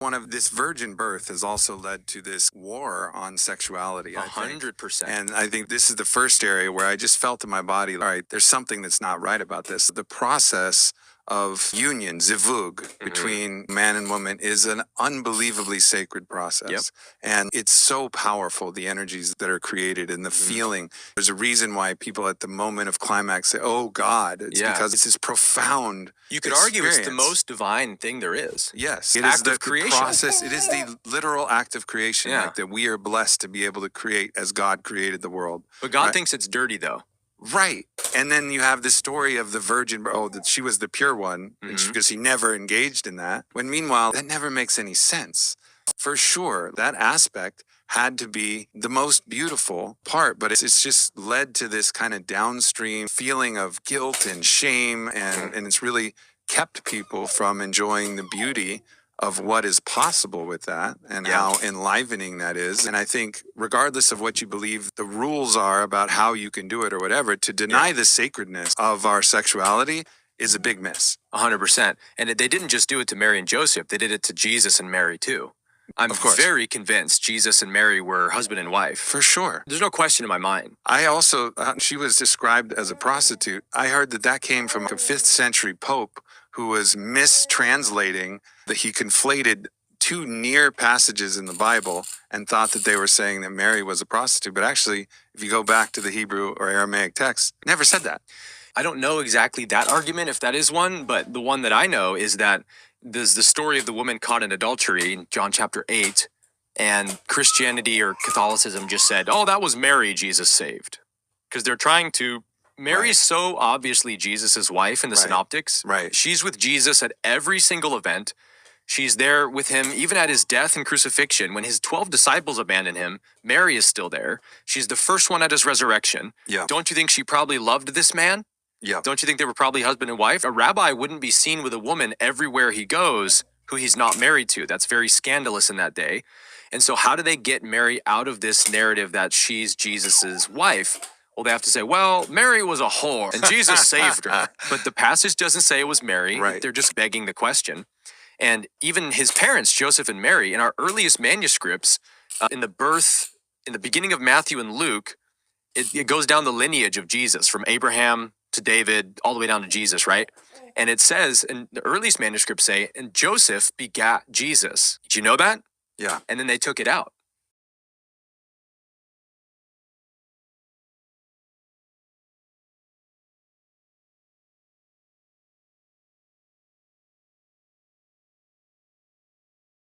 One of this virgin birth has also led to this war on sexuality, I think. 100%. And I think this is the first area where I just felt in my body, all right, there's something that's not right about this. The process of union, zivug, between man and woman is an unbelievably sacred process. Yep. And it's so powerful, the energies that are created and the feeling. There's a reason why people at the moment of climax say, oh God, it's because it's this profound You could argue it's the experience. most divine thing there is. Yes, It's it is act of the creation. process. It is the literal act of creation, Yeah. like that we are blessed to be able to create as God created the world. But God Right. thinks it's dirty, though. Right. And then you have the story of the virgin, that she was the pure one, because he never engaged in that. When meanwhile, that never makes any sense. For sure, that aspect had to be the most beautiful part, but it's just led to this kind of downstream feeling of guilt and shame, and it's really kept people from enjoying the beauty of what is possible with that and how enlivening that is. And I think regardless of what you believe the rules are about how you can do it or whatever, to deny the sacredness of our sexuality is a big miss. 100%. And they didn't just do it to Mary and Joseph, they did it to Jesus and Mary, too. I'm Of course. very convinced Jesus and Mary were husband and wife. For sure. There's no question in my mind. I also, she was described as a prostitute. I heard that came from a 5th century pope who was mistranslating that he conflated two near passages in the Bible and thought that they were saying that Mary was a prostitute. But actually, if you go back to the Hebrew or Aramaic text, it never said that. I don't know exactly that argument, if that is one, but the one that I know is that there's the story of the woman caught in adultery in John chapter 8, and Christianity or Catholicism just said, oh, that was Mary Jesus saved. Because they're trying to... Mary's so obviously Jesus' wife in the Synoptics. Right. She's with Jesus at every single event. She's there with him even at his death and crucifixion. When his 12 disciples abandon him, Mary is still there. She's the first one at his resurrection. Yeah. Don't you think she probably loved this man? Yeah. Don't you think they were probably husband and wife? A rabbi wouldn't be seen with a woman everywhere he goes who he's not married to. That's very scandalous in that day. And so how do they get Mary out of this narrative that she's Jesus's wife? Well, they have to say, well, Mary was a whore and Jesus saved her. But the passage doesn't say it was Mary. Right. They're just begging the question. And even his parents, Joseph and Mary, in our earliest manuscripts, in the beginning of Matthew and Luke, it goes down the lineage of Jesus from Abraham to David, all the way down to Jesus, right? And it says, in the earliest manuscripts say, and Joseph begat Jesus. Did you know that? Yeah. And then they took it out.